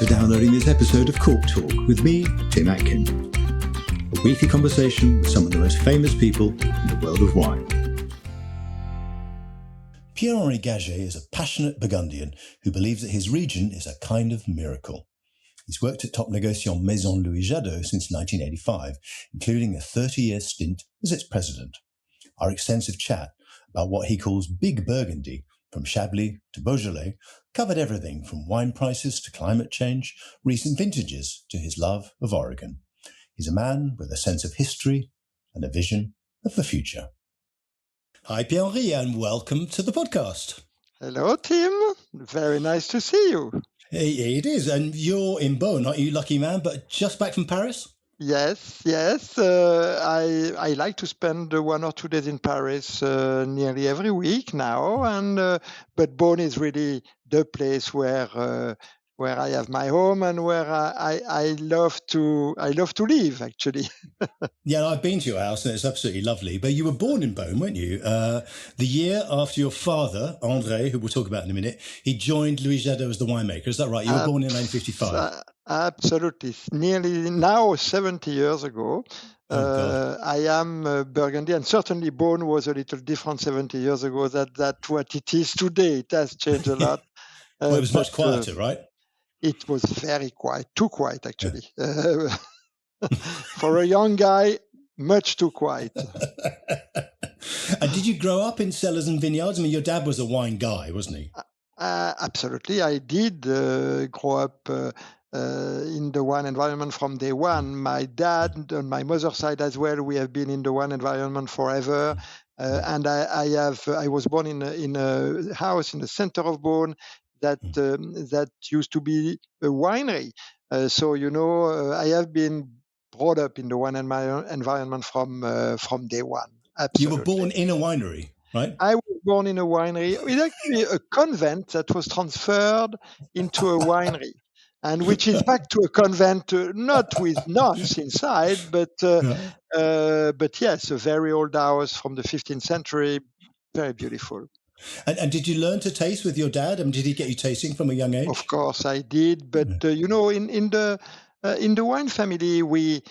for downloading this episode of Cork Talk with me, Tim Atkin. A weekly conversation with some of the most famous people in the world of wine. Pierre-Henry Gagey is a passionate Burgundian who believes that his region is a kind of miracle. He's worked at top négociant Maison Louis Jadot since 1985, including a 30-year stint as its president. Our extensive chat about what he calls Big Burgundy, from Chablis to Beaujolais, covered everything from wine prices to climate change, recent vintages to his love of Oregon. He's a man with a sense of history and a vision of the future. Hi, Pierre-Henry, and welcome to the podcast. Hello, Tim. Very nice to see you. It is, and you're in Beaune, aren't you, lucky man, but just back from Paris? Yes. I like to spend 1 or 2 days in Paris nearly every week now, but Beaune is really the place where I have my home and where I love to live, actually. Yeah, I've been to your house and it's absolutely lovely. But you were born in Beaune, weren't you? The year after your father, André, who we'll talk about in a minute, he joined Louis Jadot as the winemaker. Is that right? You were born in 1955. Absolutely. Nearly now 70 years ago. I am Burgundy, and certainly Beaune was a little different 70 years ago than what it is today. It has changed a lot. Well, it was much quieter, right? It was very quiet, too quiet, actually. Yeah. For a young guy, much too quiet. And did you grow up in cellars and vineyards? I mean, your dad was a wine guy, wasn't he? Absolutely. I did grow up in the wine environment from day one. My dad, on my mother's side as well, we have been in the wine environment forever. And I was born in a house in the center of Beaune that used to be a winery. So I have been brought up in the wine environment from day one. Absolutely. You were born in a winery, right? I was born in a winery. It's actually a convent that was transferred into a winery, and which is back to a convent, not with nuns inside, but yes, a very old house from the 15th century, very beautiful. And did you learn to taste with your dad? I mean, did he get you tasting from a young age? Of course I did, but in the wine family, we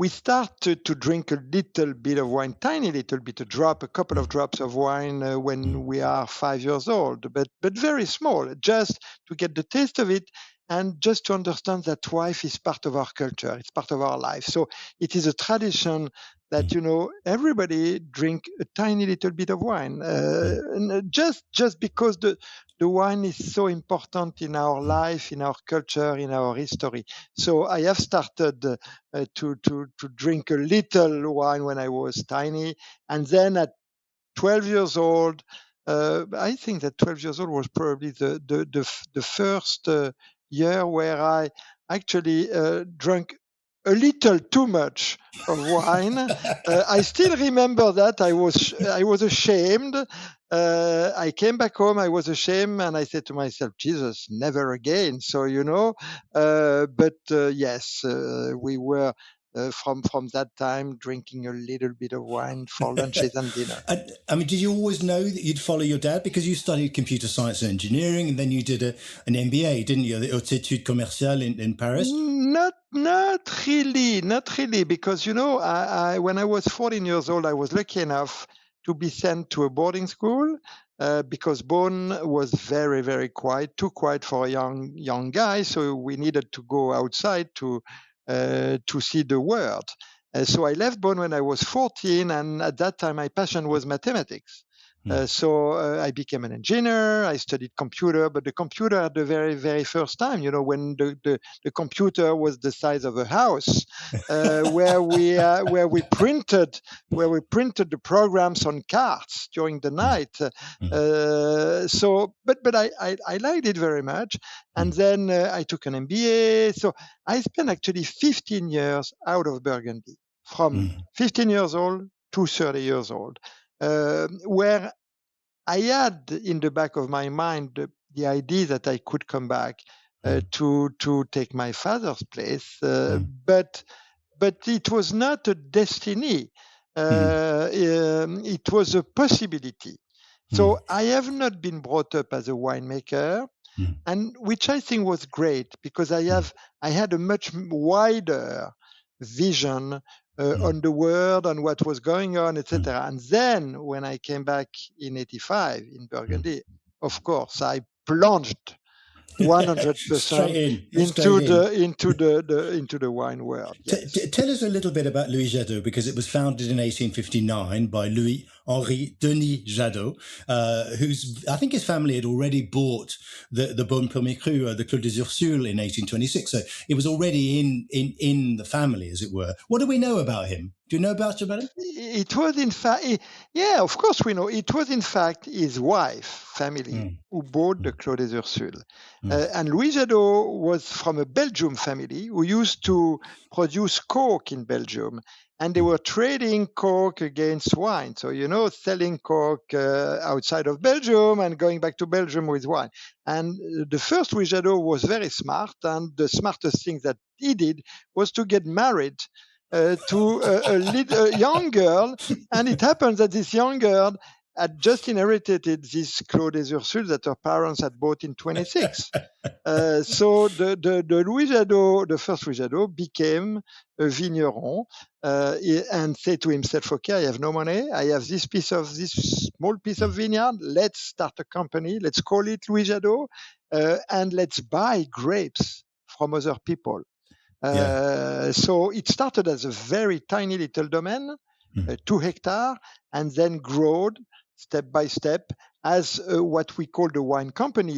start to drink a little bit of wine, tiny little bit, a couple of drops of wine when we are 5 years old, but very small, just to get the taste of it and just to understand that wine is part of our culture, it's part of our life. So it is a tradition that everybody drink a tiny little bit of wine, and just because the wine is so important in our life, in our culture, in our history. So I have started to drink a little wine when I was tiny, and then at 12 years old, I think that 12 years old was probably the first year where I actually drank a little too much of wine. I still remember that I was ashamed. I came back home, I was ashamed, and I said to myself, Jesus, never again. So, yes, we were from that time drinking a little bit of wine for lunches and dinner. I mean, did you always know that you'd follow your dad? Because you studied computer science and engineering, and then you did an MBA, didn't you? The Haute Études Commerciales in Paris? Not really, because, when I was 14 years old, I was lucky enough to be sent to a boarding school because Beaune was very, very quiet, too quiet for a young guy. So we needed to go outside to see the world. So I left Beaune when I was 14, and at that time my passion was mathematics. So I became an engineer. I studied computer, but the computer at the very, very first time, when the computer was the size of a house, where we printed the programs on cards during the night. But I liked it very much. And then I took an MBA. So I spent actually 15 years out of Burgundy, from 15 years old to 30 years old. Where I had in the back of my mind the idea that I could come back to take my father's place, but it was not a destiny. It was a possibility. So I have not been brought up as a winemaker. and which I think was great because I had a much wider vision on the world, on what was going on, etc. And then when I came back in '85 in Burgundy, of course, I plunged 100% into the wine world. Yes. Tell us a little bit about Louis Jadot, because it was founded in 1859 by Louis-Henry Denis Jadot, whose, I think his family had already bought the Bonne Premier Cru, the Clos des Ursules, in 1826. So it was already in the family, as it were. What do we know about him? Do you know about him? It was, in fact, of course we know. It was, in fact, his wife, family, who bought the Clos des Ursules. And Louis Jadot was from a Belgium family who used to produce cork in Belgium. And they were trading cork against wine. So, selling cork outside of Belgium and going back to Belgium with wine. And the first Louis Jadot was very smart. And the smartest thing that he did was to get married to a young girl, and it happens that this young girl had just inherited this Clos des Ursules that her parents had bought in 26. So the Louis Jadot, the first Louis Jadot, became a vigneron and said to himself, "Okay, I have no money. I have this small piece of vineyard. Let's start a company. Let's call it Louis Jadot, and let's buy grapes from other people." So it started as a very tiny little domain, 2 hectares, and then growed step by step as what we call the wine company,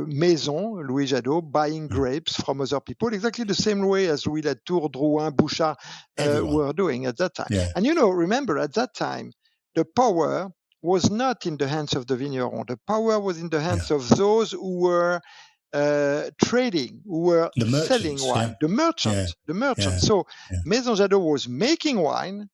Maison Louis Jadot, buying grapes from other people, exactly the same way as Louis Latour, Drouhin, Bouchard were doing at that time. Yeah. And remember, at that time, the power was not in the hands of the vigneron. The power was in the hands of those who were trading, who were selling wine, the merchant. So Maison Jadot was making wine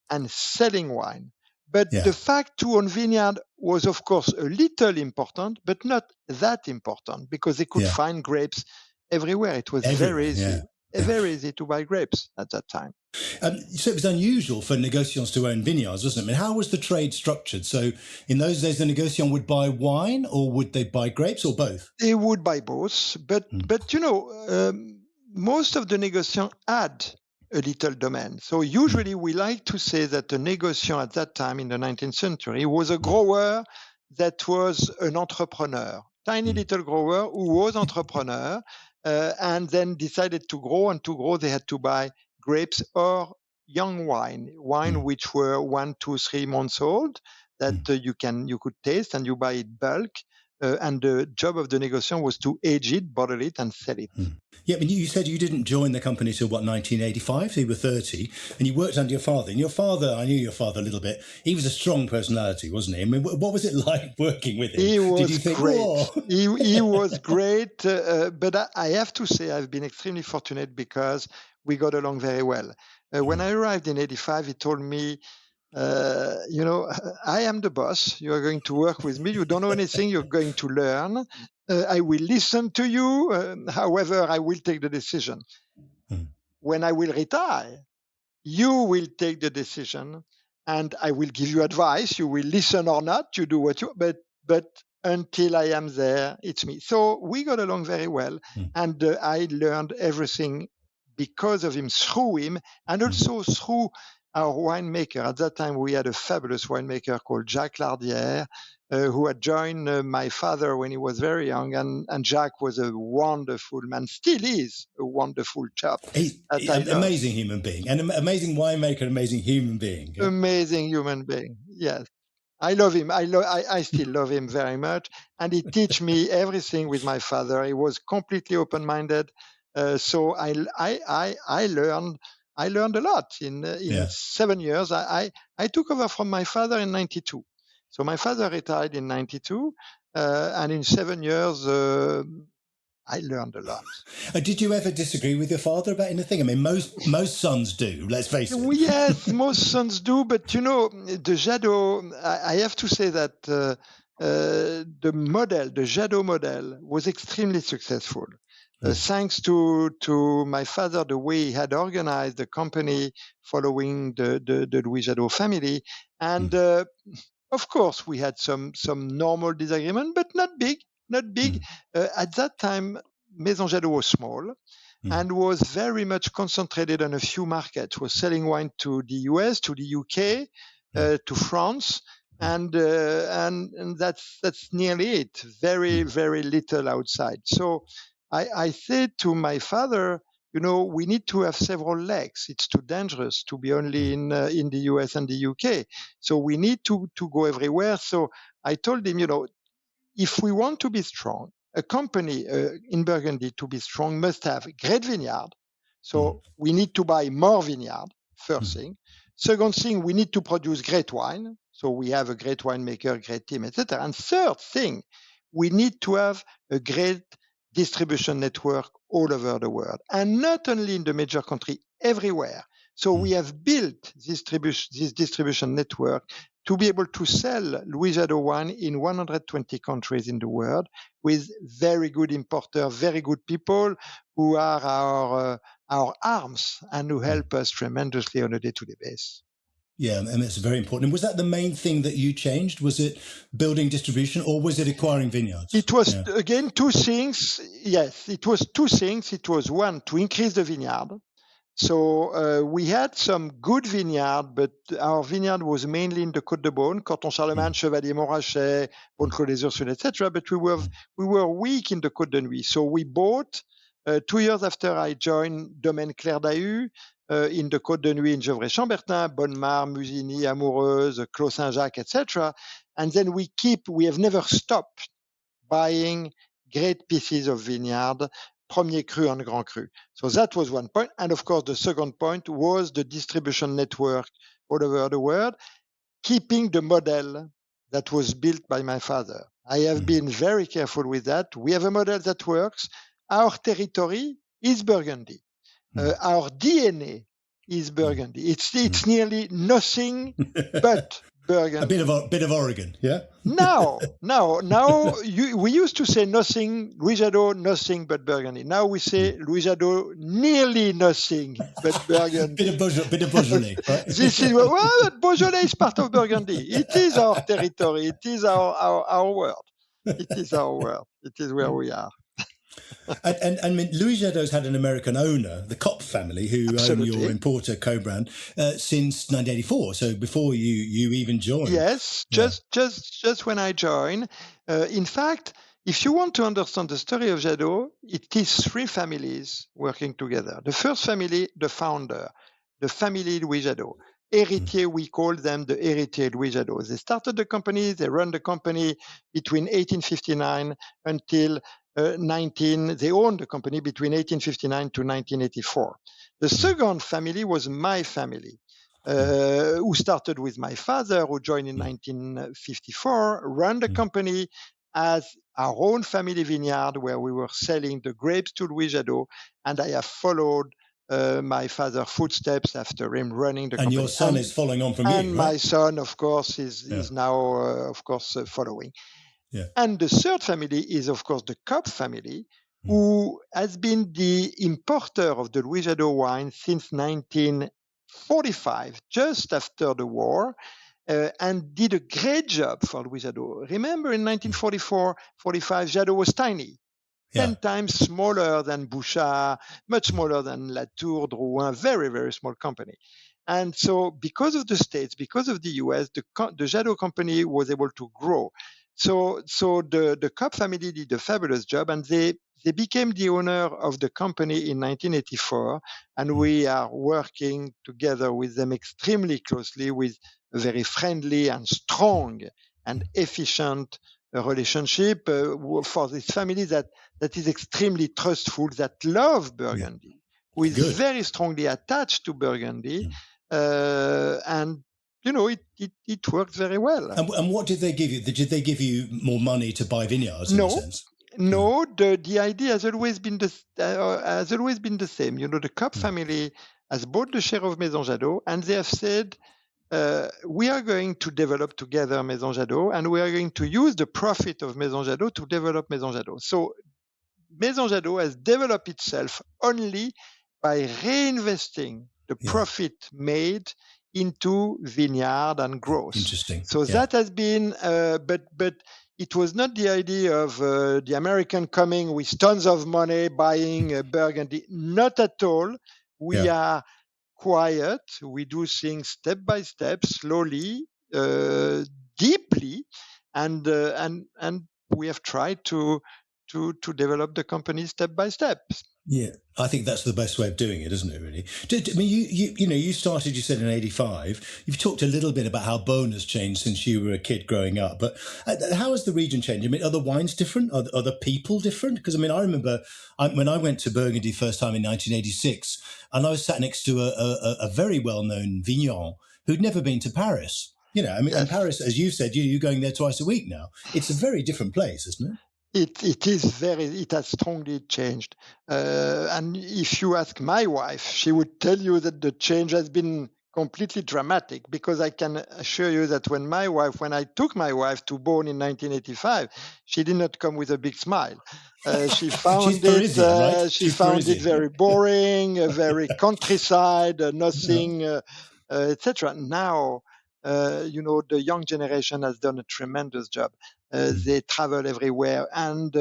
and selling wine. But the fact to own vineyard was, of course, a little important, but not that important, because they could find grapes everywhere. It was very easy to buy grapes at that time. So it was unusual for négociants to own vineyards, wasn't it? I mean, how was the trade structured? So in those days, the négociant would buy wine, or would they buy grapes, or both? They would buy both. But most of the négociants had a little domain. So usually we like to say that the négociant at that time in the 19th century was a grower that was an entrepreneur, tiny little grower who was entrepreneur and then decided to grow, and to grow they had to buy grapes or young wine which were 1, 2, 3 months old that you could taste, and you buy it bulk. And the job of the négociant was to age it, bottle it, and sell it. Yeah, but you said you didn't join the company till 1985, so you were 30, and you worked under your father. And your father, I knew your father a little bit. He was a strong personality, wasn't he? I mean, what was it like working with him? He was great. He was great, but I have to say I've been extremely fortunate because we got along very well. When I arrived in '85, he told me, I am the boss. You are going to work with me. You don't know anything. You're going to learn. I will listen to you. However, I will take the decision. When I will retire, you will take the decision, and I will give you advice. You will listen or not. You do what you. But until I am there, it's me. So we got along very well, and I learned everything because of him, through him, and also through our winemaker. At that time, we had a fabulous winemaker called Jacques Lardière, who had joined my father when he was very young. And Jacques was a wonderful man, still is a wonderful chap. He's an amazing human being, an amazing winemaker, an amazing human being. Yeah? Amazing human being, yes. I love him. I still love him very much. And he taught me everything with my father. He was completely open-minded. So I learned a lot in 7 years. I took over from my father in '92. So my father retired in '92, and in 7 years, I learned a lot. Did you ever disagree with your father about anything? I mean, most sons do, let's face it. Yes, most sons do. But, the Jadot, I have to say that the Jadot model was extremely successful. Thanks to my father, the way he had organized the company following the Louis Jadot family. And of course, we had some normal disagreement, but not big. not big. At that time, Maison Jadot was small and was very much concentrated on a few markets. Was selling wine to the US, to the UK, to France, and that's nearly it. Very, very little outside. So I said to my father, we need to have several legs. It's too dangerous to be only in the US and the UK. So we need to go everywhere. So I told him, if we want to be strong, a company in Burgundy to be strong must have great vineyard. So we need to buy more vineyard, first thing. Second thing, we need to produce great wine. So we have a great winemaker, great team, etc. And third thing, we need to have a great distribution network all over the world. And not only in the major country, everywhere. So we have built this distribution network to be able to sell Louis Jadot wine in 120 countries in the world with very good importers, very good people who are our arms and who help us tremendously on a day-to-day basis. Yeah, and it's very important. And was that the main thing that you changed? Was it building distribution or was it acquiring vineyards? It was, again, two things. Yes, it was two things. It was one, to increase the vineyard. So we had some good vineyard, but our vineyard was mainly in the Côte de Beaune, Canton Charlemagne, Chevalier Montrachet, Bonne-Clos des Ursules, etc. But we were weak in the Côte de Nuit. So we bought, 2 years after I joined, Domaine Clair d'Ahu, in the Côte de Nuit in Gevrey-Chambertin, Bonne-Mare, Musigny, Amoureuse, Clos Saint-Jacques, etc. And then we have never stopped buying great pieces of vineyard, Premier Cru and Grand Cru. So that was one point. And of course, the second point was the distribution network all over the world, keeping the model that was built by my father. I have been very careful with that. We have a model that works. Our territory is Burgundy. Our DNA is Burgundy. It's nearly nothing but Burgundy. A bit of Oregon, yeah? Now, we used to say nothing, Louis Jadot, nothing but Burgundy. Now we say Louis Jadot, nearly nothing but Burgundy. bit of Beaujolais, right? This is Beaujolais is part of Burgundy. It is our territory. It is our world. It is our world. It is where we are. And I mean, Louis Jadot's had an American owner, the Kopp family, who Absolutely. own your importer co-brand since 1984. So before you even joined. Yes, just when I joined. In fact, if you want to understand the story of Jadot, it is 3 families working together. The first family, the founder, the family Louis Jadot. Héritier, we call them the Héritier Louis Jadot. They started the company, they run the company between 1859 until they owned the company between 1859 to 1984. The second family was my family, who started with my father, who joined in 1954, ran the company as our own family vineyard, where we were selling the grapes to Louis Jadot, and I have followed my father's footsteps after him running the company. And your son is following on from you, And right? my son, of course, is now, of course, following. Yeah. And the third family is, of course, the Kopp family, who has been the importer of the Louis Jadot wine since 1945, just after the war, and did a great job for Louis Jadot. Remember, in 1944-45, Jadot was tiny. 10 times smaller than Bouchard, much smaller than Latour, Drouin, very, very small company. And so because of the States, because of the US, the Jadot company was able to grow. So the Kopp family did a fabulous job, and they became the owner of the company in 1984, and we are working together with them extremely closely with a very friendly and strong and efficient relationship for this family that is extremely trustful, that love Burgundy, who is very strongly attached to Burgundy, and it worked very well. And what did they give you? Did they give you more money to buy vineyards in a sense? No, the idea has always been the same. The Kopp family has bought the share of Maison Jadot, and they have said, we are going to develop together Maison Jadot, and we are going to use the profit of Maison Jadot to develop Maison Jadot. So Maison Jadot has developed itself only by reinvesting the profit made into vineyard and growth. Interesting. So that has been, but it was not the idea of the American coming with tons of money buying Burgundy. Not at all. We are quiet. We do things step by step, slowly, deeply, and we have tried to develop the company step by step. Yeah, I think that's the best way of doing it, isn't it? Really. I mean, you started. You said in '85. You've talked a little bit about how Beaune has changed since you were a kid growing up. But how has the region changed? I mean, are the wines different? Are the people different? Because I mean, I remember when I went to Burgundy first time in 1986, and I was sat next to a very well-known vigneron who'd never been to Paris. I mean, Yes. And Paris, as you said, you're going there twice a week now. It's a very different place, isn't it? It has strongly changed. And if you ask my wife, she would tell you that the change has been completely dramatic, because I can assure you that when I took my wife to Beaune in 1985, she did not come with a big smile. She found Parisian, right? she found it very boring, very countryside, nothing, etc. Now, the young generation has done a tremendous job. They travel everywhere, and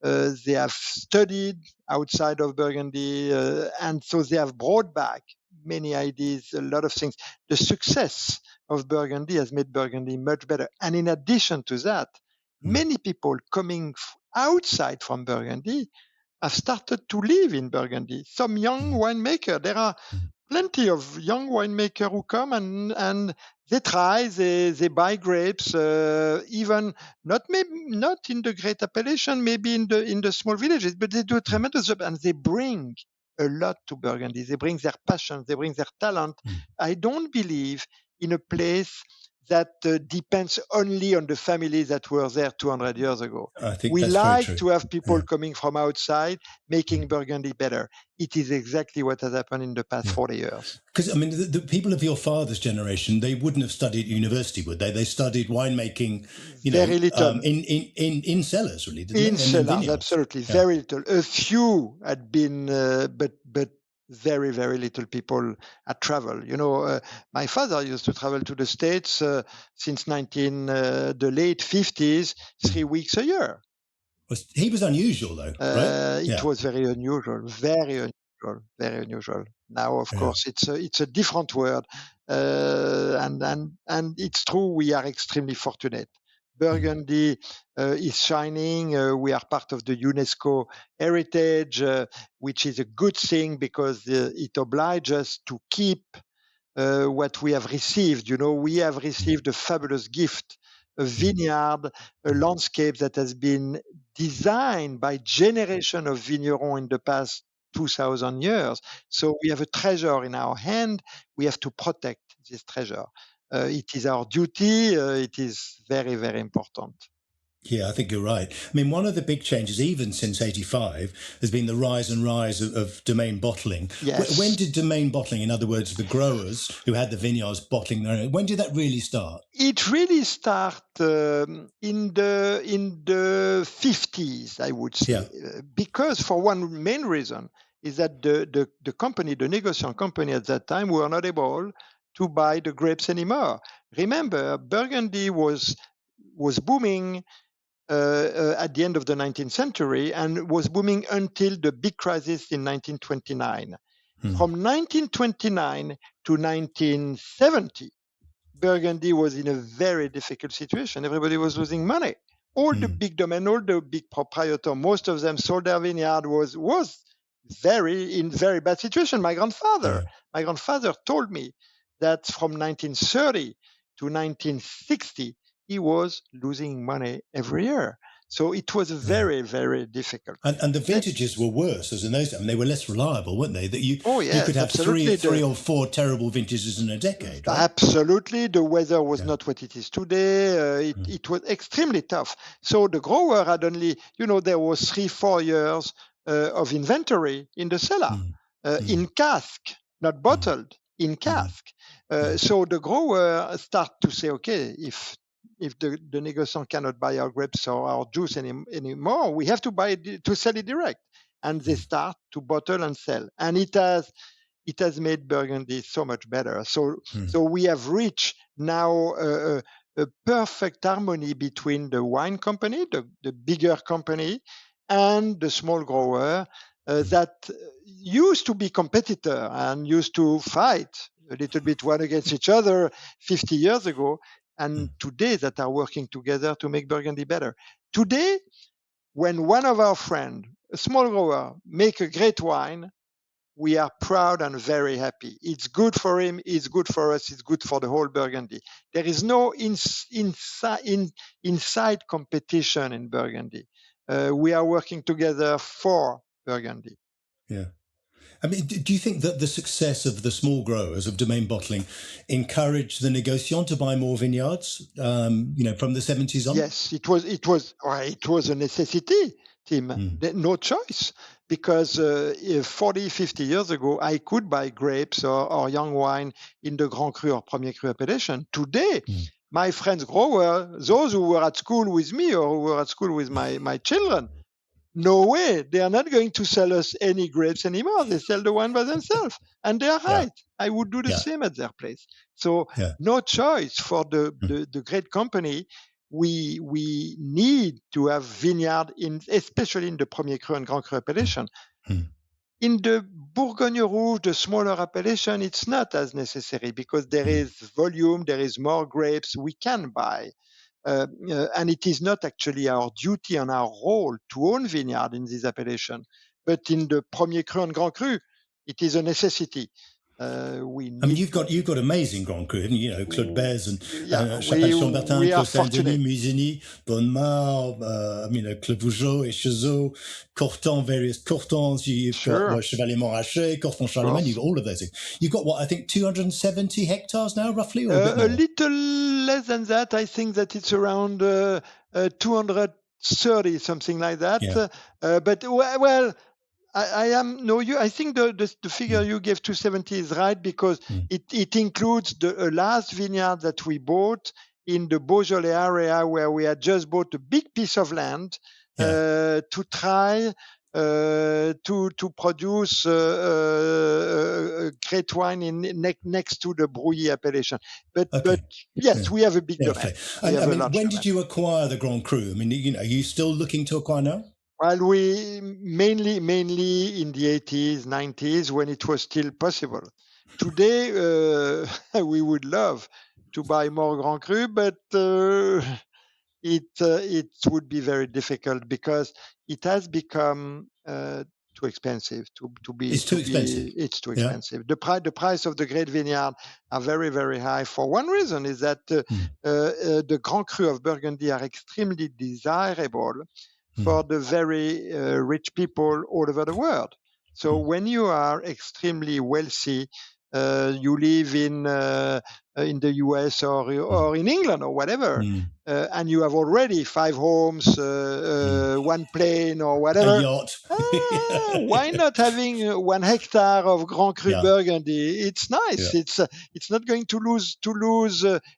they have studied outside of Burgundy, and so they have brought back many ideas, a lot of things. The success of Burgundy has made Burgundy much better. And in addition to that, many people coming outside from Burgundy have started to live in Burgundy. Some young winemaker. There are plenty of young winemakers who come and they try, they buy grapes, even not in the great appellation, maybe in the small villages, but they do a tremendous job, and they bring a lot to Burgundy. They bring their passion, they bring their talent. I don't believe in a place that depends only on the families that were there 200 years ago. I think we that's like very true. to have people coming from outside, making Burgundy better. It is exactly what has happened in the past 40 years. Because, I mean, the people of your father's generation, they wouldn't have studied at university, would they? They studied winemaking, very little. In cellars, really, didn't in they? cellars, absolutely. Very little. A few had been, but very, very little people had traveled. My father used to travel to the States since the late 50s, 3 weeks a year. He was unusual, though, right? It was very unusual, very unusual. Now, of course, it's a different world, and it's true. We are extremely fortunate. Burgundy is shining. We are part of the UNESCO heritage, which is a good thing, because it obliges us to keep what we have received. We have received a fabulous gift, a vineyard, a landscape that has been designed by generation of vignerons in the past 2,000 years. So we have a treasure in our hand. We have to protect this treasure. It is our duty. It is very, very important. Yeah, I think you're right. I mean, one of the big changes, even since '85, has been the rise of domain bottling. Yes. When did domain bottling, in other words, the growers who had the vineyards bottling their own, when did that really start? It really started in the 50s, I would say, because for one main reason is that the company, the négociant company at that time, were not able to buy the grapes anymore. Remember, Burgundy was booming at the end of the 19th century, and was booming until the big crisis in 1929. From 1929 to 1970, Burgundy was in a very difficult situation. Everybody was losing money. All the big domain, all the big proprietors, most of them sold their vineyard, was in very bad situation. My grandfather told me that from 1930 to 1960, he was losing money every year. So it was very, very difficult. And the vintages were worse, as in those days. I mean, they were less reliable, weren't they? That you could have absolutely. three or four terrible vintages in a decade. Right? Absolutely. The weather was not what it is today. It was extremely tough. So the grower had only, there was 3-4 years of inventory in the cellar, in cask, not bottled, in cask. So the grower start to say, okay, if the négociant cannot buy our grapes or our juice anymore, we have to sell it direct. And they start to bottle and sell. And it has made Burgundy so much better. So we have reached now a perfect harmony between the wine company, the bigger company, and the small grower that used to be competitor and used to fight a little bit one against each other 50 years ago, and today that are working together to make Burgundy better. Today, when one of our friends, a small grower, make a great wine, we are proud and very happy. It's good for him, it's good for us, it's good for the whole Burgundy. There is no inside competition in Burgundy. We are working together for Burgundy. Yeah. I mean, do you think that the success of the small growers of domain bottling encouraged the négociant to buy more vineyards, from the 70s on? Yes, it was a necessity, Tim. No choice. Because 40, 50 years ago, I could buy grapes or young wine in the Grand Cru or Premier Cru appellation. Today, my friends growers, those who were at school with me or who were at school with my children, no way, they are not going to sell us any grapes anymore. They sell the wine by themselves. And they are right. I would do the same at their place. So no choice for the great company. We need to have vineyard, especially in the Premier Cru and Grand Cru appellation. In the Bourgogne Rouge, the smaller appellation, it's not as necessary because there is volume, there is more grapes we can buy. And it is not actually our duty and our role to own vineyard in this appellation. But in the Premier Cru and Grand Cru, it is a necessity. You've got amazing Grand Cru, haven't you? Claude Bèze and Chapelle-Chambertin, we are Clos Saint-Denis, fortunate. Musigny, Bonnemar, Clos Vougeot, Échezeaux, Cortan, various Cortans. You've got Chevalier Montrachet, Corton Charlemagne. You've got all of those things. You've got 270 hectares now, roughly, or a little less than that. I think that it's around 230, something like that. Yeah. But well. I think the figure you gave 270 is right because it includes the last vineyard that we bought in the Beaujolais area where we had just bought a big piece of land to try to produce great wine next to the Brouilly appellation. But yes, we have a big domain. When did you acquire the Grand Cru? I mean, are you still looking to acquire now? Well, we mainly in the 80s, 90s, when it was still possible. Today, we would love to buy more Grand Cru, but it would be very difficult because it has become too expensive to be. It's too expensive. It's too expensive. The price of the great vineyard are very, very high. For one reason is that the Grand Cru of Burgundy are extremely desirable for the very rich people all over the world. So when you are extremely wealthy, you live in the US or in England or whatever, and you have already 5 homes, 1 plane or whatever. A yacht. Why not having 1 hectare of Grand Cru Burgundy? It's nice. It's not going to lose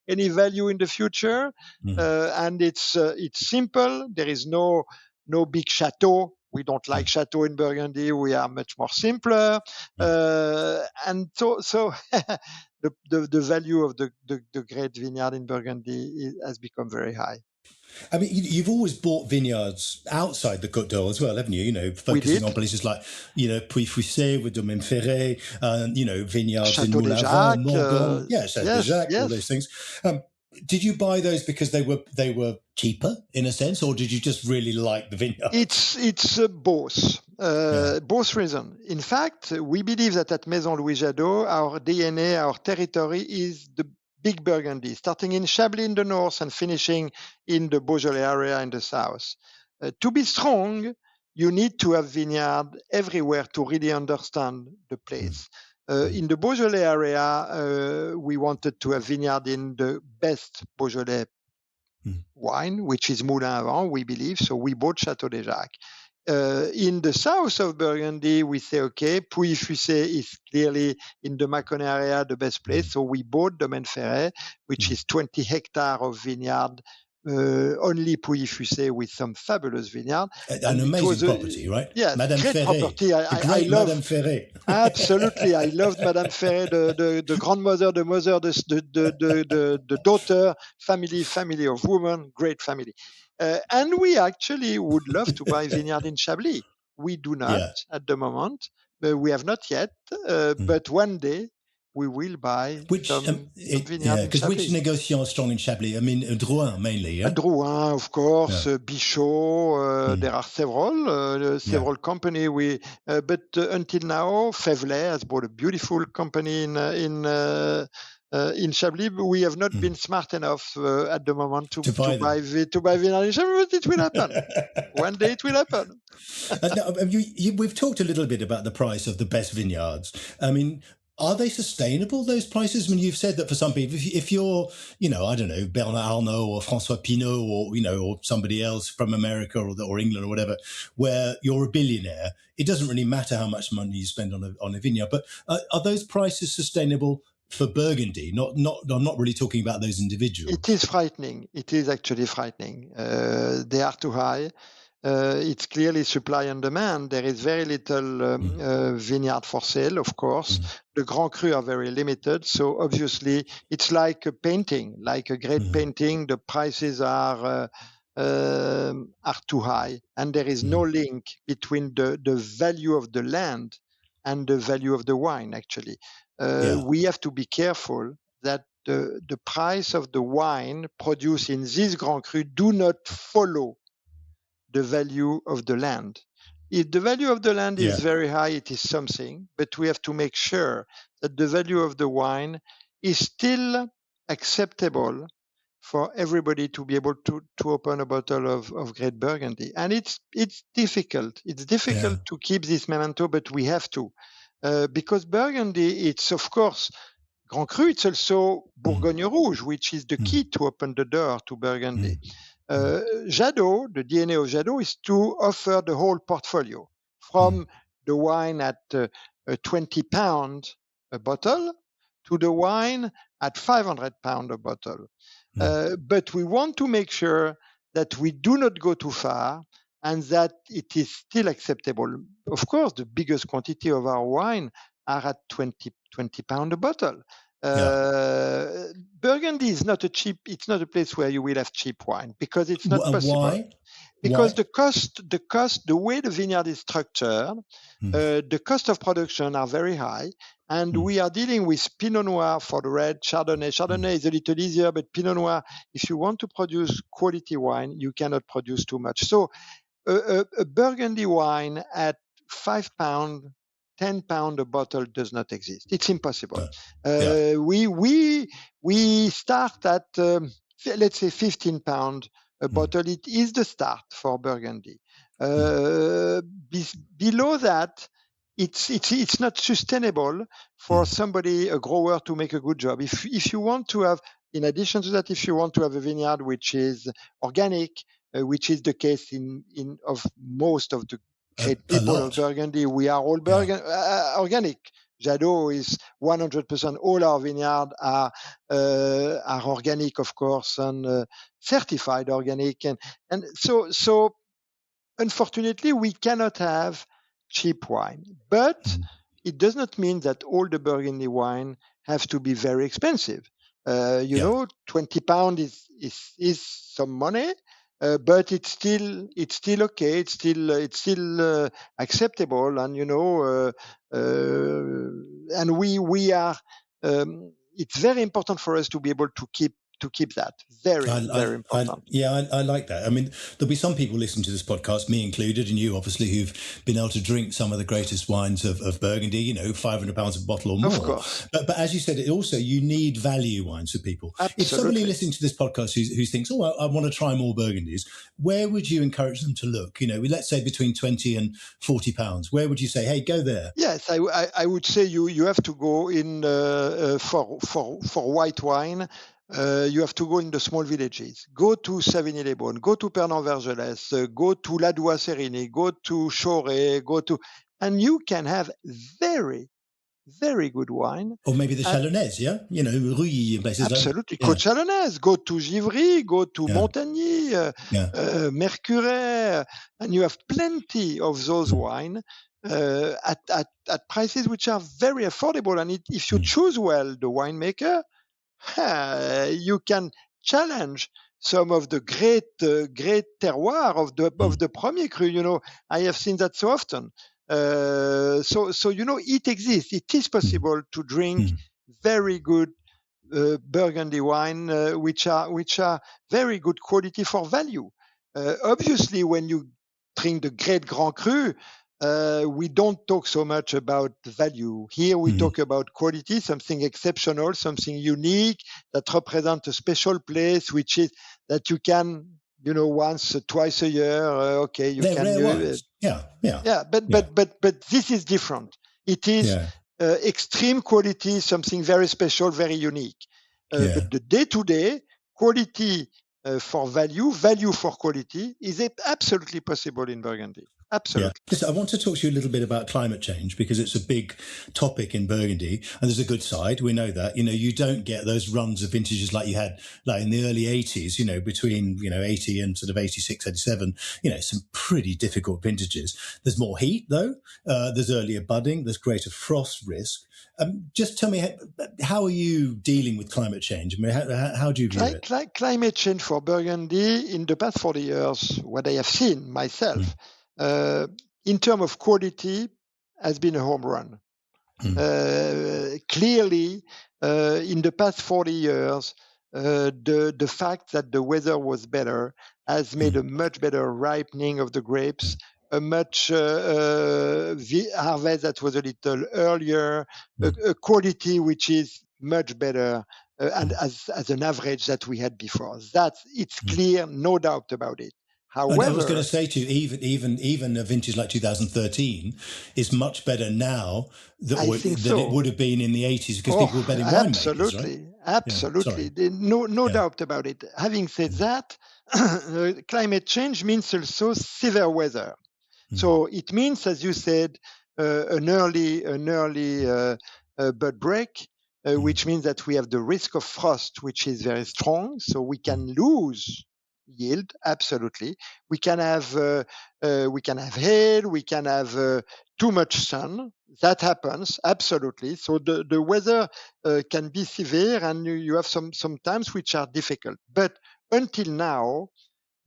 any value in the future, and it's simple. There is no big chateau. We don't like chateau in Burgundy. We are much more simpler, and so the value of the great vineyard in Burgundy has become very high. I mean, you've always bought vineyards outside the Côte d'Or as well, haven't you? Focusing on places like, Puy-Foussé with Domaine Ferré, vineyards Chateau in Moulin-Vent, Morgon, Chateau de Jacques, all those things. Did you buy those because they were cheaper in a sense, or did you just really like the vineyard? It's both. Both reasons. In fact, we believe that at Maison Louis Jadot, our DNA, our territory is the big Burgundy, starting in Chablis in the north and finishing in the Beaujolais area in the south. To be strong, you need to have vineyard everywhere to really understand the place. In the Beaujolais area, we wanted to have vineyard in the best Beaujolais wine, which is Moulin-Vent, we believe. So we bought Chateau de Jacques. In the south of Burgundy, we say, okay, Puy-Foussé is clearly in the Mâconnais area the best place. So we bought Domaine Ferré, which is 20 hectares of vineyard only Pouilly-Fussé with some fabulous vineyard. An amazing property, right? Yes, Madame great Ferré, property. the great Madame Ferré. Absolutely, I loved Madame Ferré, the grandmother, the mother, the daughter, family of women, great family. And we actually would love to buy vineyard in Chablis. We do not at the moment, but we have not yet. But one day we will buy some vineyard in because Chablis. which négociant are strong in Chablis? I mean, Drouin mainly, yeah? Drouin, of course, Bichot, there are several company. But until now, Fevlet has bought a beautiful company in Chablis. But we have not been smart enough at the moment to buy vineyard in Chablis, but it will happen. One day it will happen. We've talked a little bit about the price of the best vineyards. I mean, are they sustainable, those prices? I mean, you've said that for some people, if you're, I don't know, Bernard Arnault or François Pinault or somebody else from America or England or whatever, where you're a billionaire, it doesn't really matter how much money you spend on a vineyard. But are those prices sustainable for Burgundy? I'm not really talking about those individuals. It is frightening. It is actually frightening. They are too high. It's clearly supply and demand. There is very little vineyard for sale, of course. The Grand Cru are very limited. So obviously, it's like a painting, like a great painting. The prices are too high. And there is no link between the value of the land and the value of the wine, actually. We have to be careful that the price of the wine produced in this Grand Cru do not follow the value of the land. If the value of the land is very high, it is something, but we have to make sure that the value of the wine is still acceptable for everybody to be able to open a bottle of Great Burgundy. And it's difficult. It's difficult to keep this memento, but we have to. Because Burgundy, it's of course Grand Cru, it's also Bourgogne Rouge, which is the key to open the door to Burgundy. Jadot, the DNA of Jadot is to offer the whole portfolio from the wine at 20 pounds a bottle to the wine at 500 pounds a bottle. But we want to make sure that we do not go too far and that it is still acceptable. Of course, the biggest quantity of our wine are at 20 pounds a bottle. Burgundy is not it's not a place where you will have cheap wine because it's not possible. Why? Because the cost, the way the vineyard is structured, the cost of production are very high. And we are dealing with Pinot Noir for the red, Chardonnay. Chardonnay is a little easier, but Pinot Noir, if you want to produce quality wine, you cannot produce too much. So a Burgundy wine at 5 pounds, 10 pounds a bottle does not exist. It's impossible. We start at, let's say, 15 pounds a bottle. It is the start for Burgundy. Below that, it's not sustainable for somebody, a grower, to make a good job. If you want to have, in addition to that, if you want to have a vineyard which is organic, which is the case of most of the great people of Burgundy, we are all organic. Jadot is 100%. All our vineyards are organic, of course, and certified organic. And so unfortunately, we cannot have cheap wine. But it does not mean that all the Burgundy wine have to be very expensive. 20 pounds is some money. But it's still okay. It's still acceptable, and and we are. It's very important for us to be able to keep that. Very important. I like that. I mean, there'll be some people listening to this podcast, me included, and you obviously, who've been able to drink some of the greatest wines of Burgundy, £500 a bottle or more. Of course. But as you said, you need value wines for people. Absolutely. If somebody listening to this podcast who thinks, I want to try more Burgundies, where would you encourage them to look? Let's say between 20 and 40 pounds. Where would you say, hey, go there? Yes, I would say you have to go in for white wine. You have to go in the small villages. Go to Savigny-les-Beaunes, go to Pernan-Vergelès, go to Ladoua-Sérigny, go to Chauray, and you can have very, very good wine. Or maybe the Chalonnaise, yeah? Rouilly, places absolutely. like that. Côte Chalonnaise, go to Givry, go to Montagny, Mercuret, and you have plenty of those wine at prices which are very affordable. And if you choose well the winemaker, you can challenge some of the great terroir of the Premier Cru. I have seen that so often. So it exists. It is possible to drink very good Burgundy wine, which are very good quality for value. Obviously, when you drink the great Grand Cru, we don't talk so much about value. Here we talk about quality, something exceptional, something unique that represents a special place, which is that you can, once, twice a year. Okay, you They're can. Rare wines. Yeah. But this is different. It is extreme quality, something very special, very unique. But the day-to-day quality for value for quality is absolutely possible in Burgundy. Absolutely. Yeah. Listen, I want to talk to you a little bit about climate change because it's a big topic in Burgundy, and there's a good side. We know that. You don't get those runs of vintages like you had like in the early 80s, between 80 and sort of 86, 87, some pretty difficult vintages. There's more heat though. There's earlier budding. There's greater frost risk. Just tell me, how are you dealing with climate change? I mean, how do you view it? Climate change for Burgundy in the past 40 years, what I have seen myself, in terms of quality, has been a home run. Clearly, in the past 40 years, the fact that the weather was better has made a much better ripening of the grapes, a much harvest that was a little earlier, a quality which is much better, and as an average that we had before. It's clear, no doubt about it. However, and I was going to say to you, even a vintage like 2013 is much better now than it would have been in the 80s because people were betting winemakers, right? Absolutely. No doubt about it. Having said that, climate change means also severe weather. So it means, as you said, an early bud break, which means that we have the risk of frost, which is very strong. So we can lose yield. Absolutely. We can have hail. We can have too much sun. That happens. Absolutely. So the weather can be severe, and you have some times which are difficult. But until now,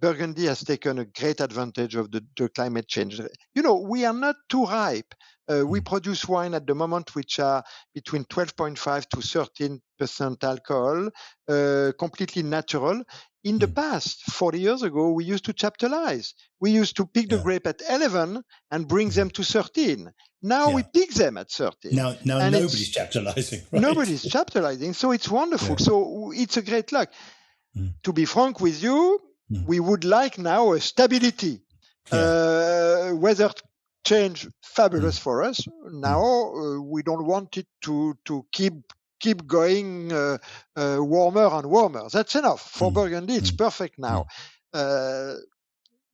Burgundy has taken a great advantage of the climate change. We are not too ripe. We produce wine at the moment which are between 12.5 to 13% alcohol, completely natural. In the past, 40 years ago, we used to chaptalize. We used to pick the grape at 11 and bring them to 13. Now we pick them at 13. Now nobody's chaptalizing. Right? Nobody's chaptalizing. So it's wonderful. So it's a great luck. To be frank with you, we would like now a stability. Weather change, fabulous for us. Now we don't want it to keep going warmer and warmer. That's enough. For Burgundy, it's perfect now.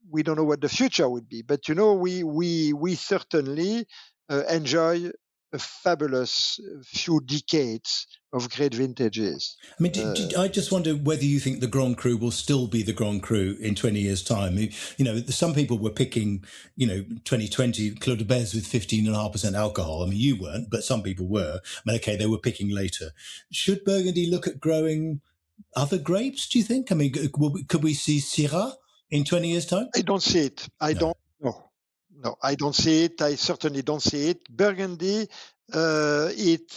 We don't know what the future would be, but we certainly enjoy a fabulous few decades of great vintages. I mean, I just wonder whether you think the Grand Cru will still be the Grand Cru in 20 years' time. Some people were picking, 2020 Clos de Bez with 15.5% alcohol. I mean, you weren't, but some people were. I mean, okay, they were picking later. Should Burgundy look at growing other grapes, do you think? I mean, could we see Syrah in 20 years' time? I don't see it. No, I don't see it. I certainly don't see it. Burgundy, it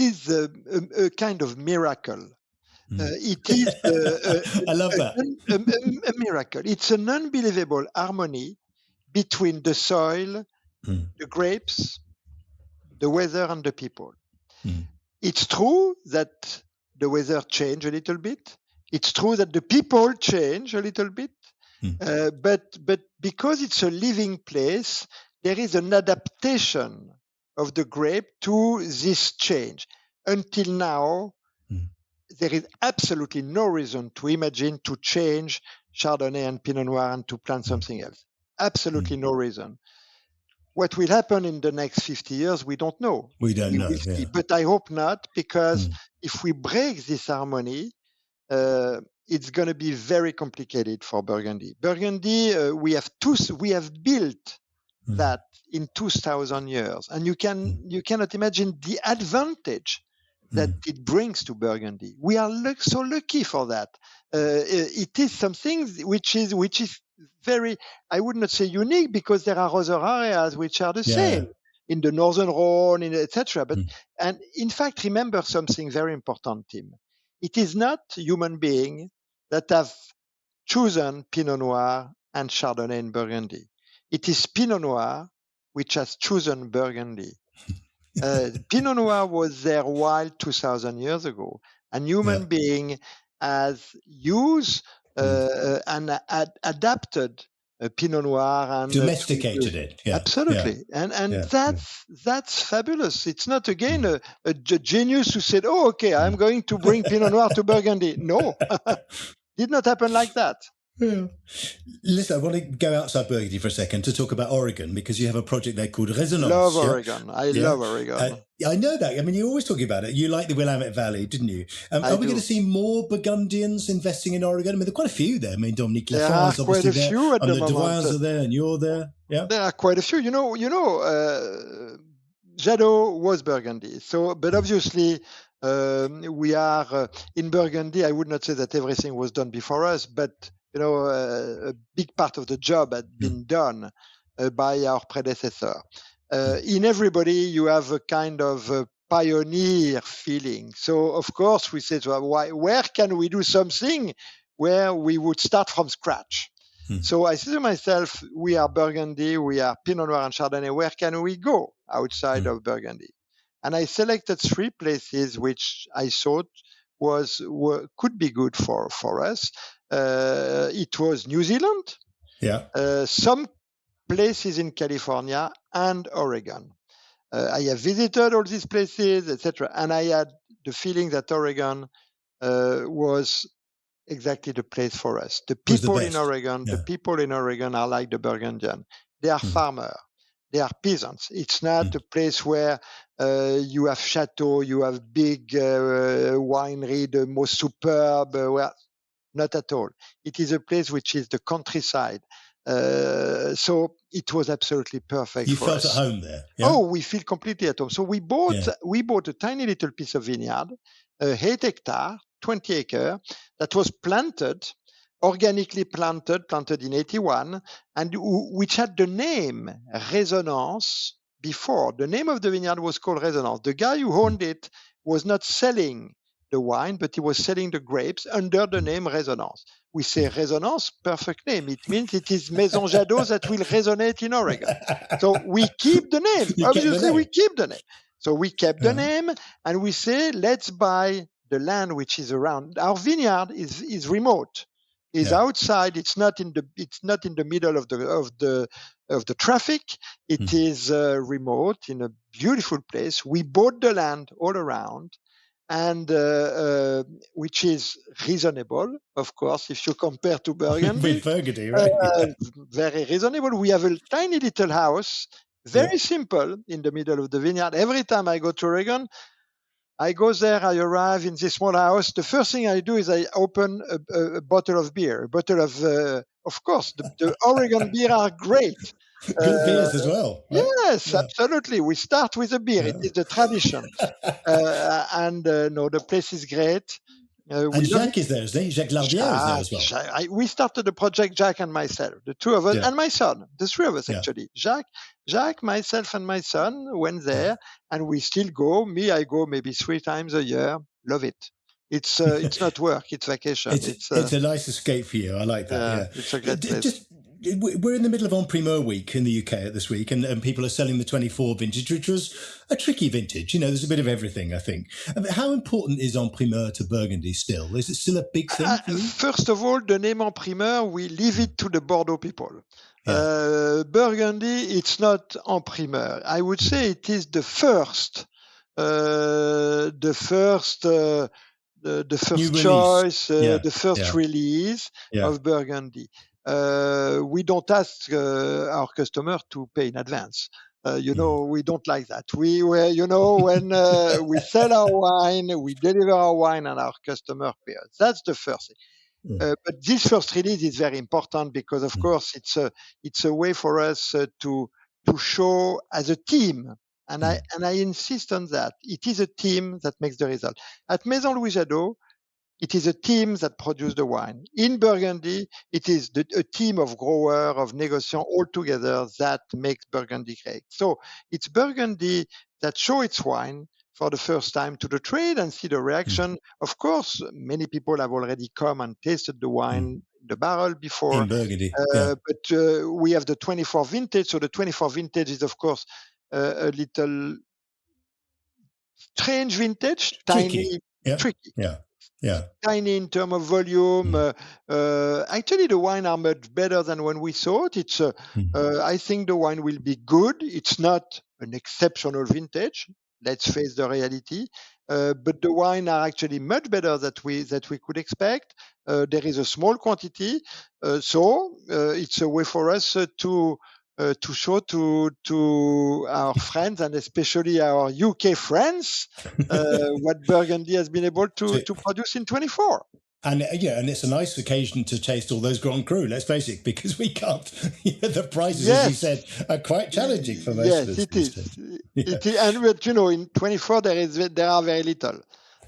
is a kind of miracle. It is I love that. A miracle. It's an unbelievable harmony between the soil, the grapes, the weather, and the people. It's true that the weather changed a little bit. It's true that the people change a little bit. But because it's a living place, there is an adaptation of the grape to this change. Until now, there is absolutely no reason to imagine to change Chardonnay and Pinot Noir and to plant something else. Absolutely no reason. What will happen in the next 50 years, we don't know. We don't know. will see, Yeah. but I hope not, because if we break this harmony, it's going to be very complicated for Burgundy. Burgundy, we have built that in 2,000 years, and you cannot imagine the advantage that it brings to Burgundy. We are so lucky for that. It is something which is very, I would not say unique, because there are other areas which are the same in the Northern Rhone, etc. But and in fact, remember something very important, Tim. It is not human beings that have chosen Pinot Noir and Chardonnay in Burgundy. It is Pinot Noir which has chosen Burgundy. Pinot Noir was there wild 2,000 years ago, and human being has used and adapted Pinot Noir and domesticated it. Yeah, absolutely, and that's fabulous. It's not again a genius who said, "Oh, okay, I'm going to bring Pinot Noir to Burgundy." No, did not happen like that. Yeah. Listen, I want to go outside Burgundy for a second to talk about Oregon, because you have a project there called Resonance. Love Oregon. I love Oregon. I know that. I mean, you're always talking about it. You like the Willamette Valley, didn't you? Are we going to see more Burgundians investing in Oregon? I mean, there are quite a few there. I mean, Dominique Lefran's obviously there. Few at and the Drouins are there, and you're there. Yeah, there are quite a few. Jadot was Burgundy. So, but obviously, we are in Burgundy. I would not say that everything was done before us, but a big part of the job had been done by our predecessor. In everybody, you have a kind of pioneer feeling. So, of course, we said, where can we do something where we would start from scratch? So I said to myself, we are Burgundy, we are Pinot Noir and Chardonnay. Where can we go outside of Burgundy? And I selected 3 places which I thought could be good for us. It was New Zealand, some places in California, and Oregon. I have visited all these places, etc., and I had the feeling that Oregon was exactly the place for us. The people in Oregon are like the Burgundian. They are farmers. They are peasants. It's not a place where you have chateau, you have big winery, the most superb. Not at all. It is a place which is the countryside. So it was absolutely perfect for us. You felt at home there? Yeah? Oh, we feel completely at home. So we bought a tiny little piece of vineyard, 8 hectares, 20 acres, that was organically planted in 81, and which had the name Resonance before. The name of the vineyard was called Resonance. The guy who owned it was not selling the wine, but he was selling the grapes under the name Resonance. We say Resonance, perfect name. It means it is Maison Jadot that will resonate in Oregon. So we keep the name. Obviously, we keep the name. So we kept the name, and we say, let's buy the land which is around. Our vineyard is remote. Is outside. It's not in the middle of the traffic. It is remote in a beautiful place. We bought the land all around, and which is reasonable, of course, if you compare to Burgundy. With Burgundy, right? Very reasonable. We have a tiny little house, very simple, in the middle of the vineyard. Every time I go to Oregon, I go there, I arrive in this small house. The first thing I do is I open a bottle of beer, of course, the Oregon beer are great. Good beers as well. Right? Yes, absolutely. We start with a beer. It is the tradition. The place is great. And Jacques is there, isn't he? Jacques Lardier is there as well. We started the project, Jacques and myself, the 2 of us, and my son, the 3 of us actually. Jacques, myself, and my son went there, and we still go. I go maybe 3 times a year. Love it. It's not work; it's vacation. It's a nice escape for you. I like that. It's a great place. We're in the middle of En Primeur week in the UK this week, and people are selling the 24 vintage, which was a tricky vintage. There's a bit of everything, I think. How important is En Primeur to Burgundy still? Is it still a big thing for you? First of all, the name En Primeur, we leave it to the Bordeaux people. Burgundy, it's not En Primeur. I would say it is the first choice, the first release of Burgundy. We don't ask our customer to pay in advance. We don't like that. We when we sell our wine, we deliver our wine, and our customer pay us. That's the first thing. But this first release is very important because, of course, it's a way for us to show as a team, and I insist on that. It is a team that makes the result. At Maison Louis Jadot, it is a team that produces the wine. In Burgundy, it is a team of growers, of négociants all together that makes Burgundy great. So it's Burgundy that show its wine for the first time to the trade and see the reaction. Of course, many people have already come and tasted the wine in the barrel before. In Burgundy, But we have the 24 vintage. So the 24 vintage is, of course, a little strange vintage, tricky. Tricky. Yeah. Tiny in terms of volume. Actually, the wine are much better than when we thought. I think the wine will be good. It's not an exceptional vintage. Let's face the reality. But the wine are actually much better than we could expect. There is a small quantity, so it's a way for us to show to our friends and especially our UK friends what Burgundy has been able to produce in 24. And and it's a nice occasion to taste all those Grand Cru, let's face it, because we can't. The prices, as you said, are quite challenging for most of us. Yes, it is. It is. And but in 24 there are very little.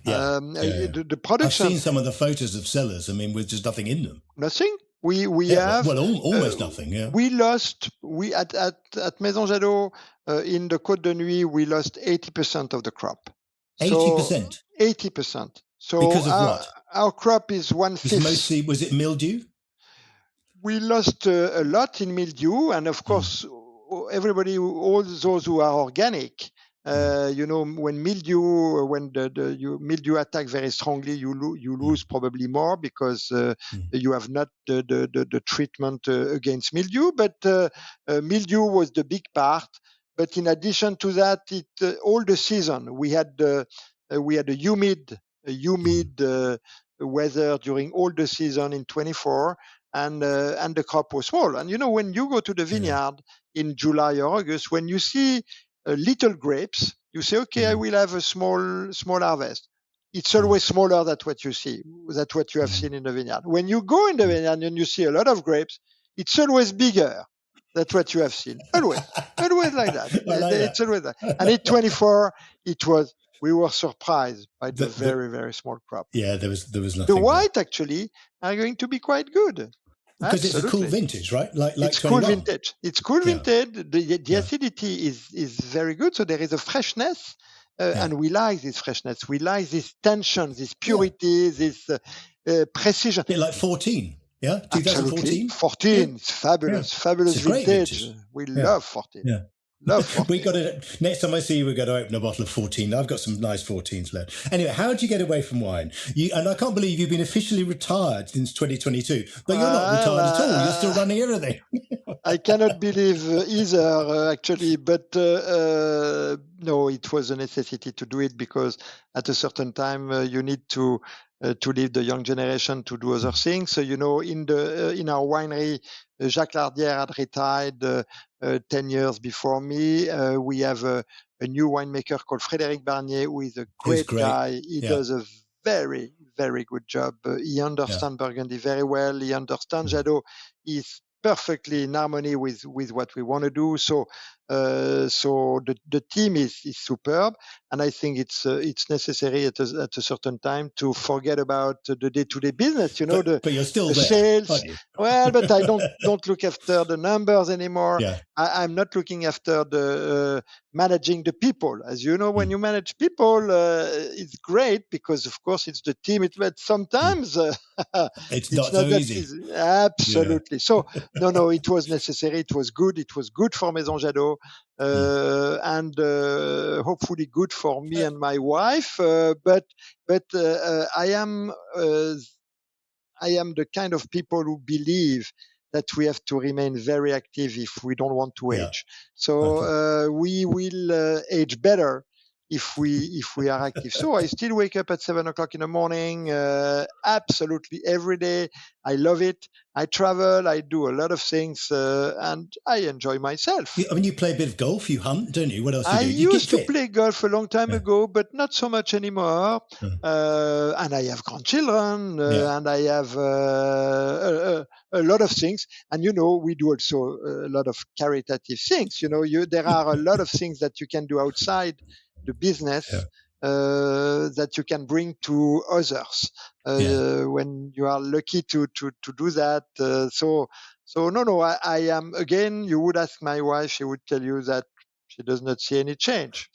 The production. I've seen some of the photos of cellars. I mean, with just nothing in them. Nothing. We have almost nothing. Yeah. We lost. At Maison Jadot in the Côte de Nuit, we lost 80% of the crop. 80%. 80%. So because of what? Our crop is 1/5. Mostly, was it mildew? We lost a lot in mildew, and of course, everybody, all those who are organic. When mildew attack very strongly, you lose probably more because you have not the treatment against mildew. But mildew was the big part. But in addition to that, all the season we had a humid weather during all the season in 24, and the crop was small. And when you go to the vineyard in July or August, when you see little grapes, you say, okay, I will have a small harvest. It's always smaller than what you see, that's what you have seen in the vineyard. When you go in the vineyard and you see a lot of grapes, it's always bigger than what you have seen. Always like that. It's always that. And in 24, we were surprised by the very, very small crop. Yeah, there was nothing. The white actually are going to be quite good. Because it's a cool vintage, right? Like it's 21. Cool vintage. It's cool vintage. The acidity is very good. So there is a freshness, and we like this freshness. We like this tension, this purity, this precision. A bit like 14. Yeah, 2014. 14. It's fabulous, fabulous vintage. We love 14. Yeah. Love 14. We got it. Next time I see you, we're going to open a bottle of 14. I've got some nice 14s left. Anyway, how did you get away from wine? And I can't believe you've been officially retired since 2022, but you're not retired at all. You're still running everything. I cannot believe either, actually, but no, it was a necessity to do it because at a certain time you need to leave the young generation to do other things. So, in our winery, Jacques Lardière had retired 10 years before me. We have a new winemaker called Frédéric Barnier, who is a great guy. He does a very, very good job. He understands Burgundy very well. He understands Jadot. He's perfectly in harmony with what we want to do. So the team is superb, and I think it's necessary at a certain time to forget about the day-to-day business. But you're still the there, sales. aren't you? Well, but I don't look after the numbers anymore. Yeah. I'm not looking after the managing the people. As you know, when you manage people, it's great because of course it's the team. But sometimes it's not so easy. Absolutely. So no, it was necessary. It was good. It was good for Maison Jadot. And hopefully good for me and my wife. But I am the kind of people who believe that we have to remain very active if we don't want to age. So we will age better if we are active. So I still wake up at 7 o'clock in the morning, absolutely every day. I love it. I travel. I do a lot of things, and I enjoy myself. I mean, you play a bit of golf. You hunt, don't you? What else do you do? I used to play golf a long time ago, but not so much anymore. And I have grandchildren, and I have a lot of things. And, we do also a lot of caritative things. There are a lot of things that you can do outside the business that you can bring to others when you are lucky to do that. I am, again, you would ask my wife, she would tell you that she does not see any change.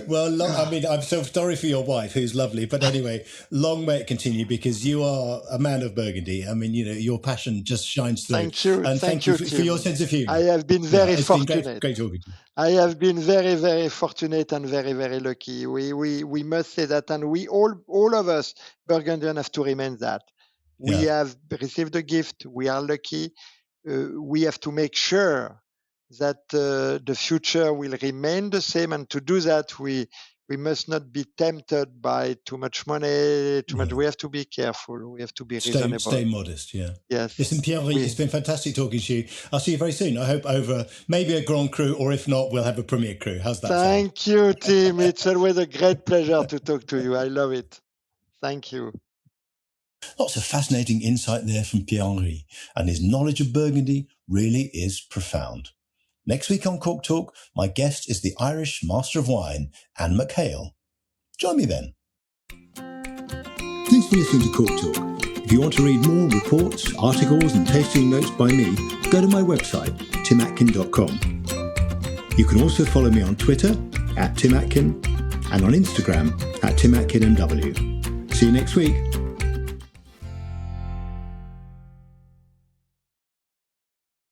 Well, I'm so sorry for your wife, who's lovely. But anyway, long may it continue, because you are a man of Burgundy. I mean, your passion just shines through. Thank you. And thank you for your sense of humour. I have been very fortunate. Been great talking to you. I have been very, very fortunate and very, very lucky. We must say that. And we all of us, Burgundian, have to remain that. We have received a gift. We are lucky. We have to make sure that the future will remain the same. And to do that, we must not be tempted by too much money, too much. We have to be careful. We have to be reasonable. Stay modest, Yes. Listen, Pierre-Henry, it's been fantastic talking to you. I'll see you very soon. I hope over maybe a Grand Cru, or if not, we'll have a Premier Cru. How's that Thank you, Tim. It's always a great pleasure to talk to you. I love it. Thank you. Lots of fascinating insight there from Pierre-Henry, and his knowledge of Burgundy really is profound. Next week on Cork Talk, my guest is the Irish Master of Wine, Anne McHale. Join me then. Thanks for listening to Cork Talk. If you want to read more reports, articles and tasting notes by me, go to my website, timatkin.com. You can also follow me on Twitter @TimAtkin and on Instagram @TimAtkinMW. See you next week.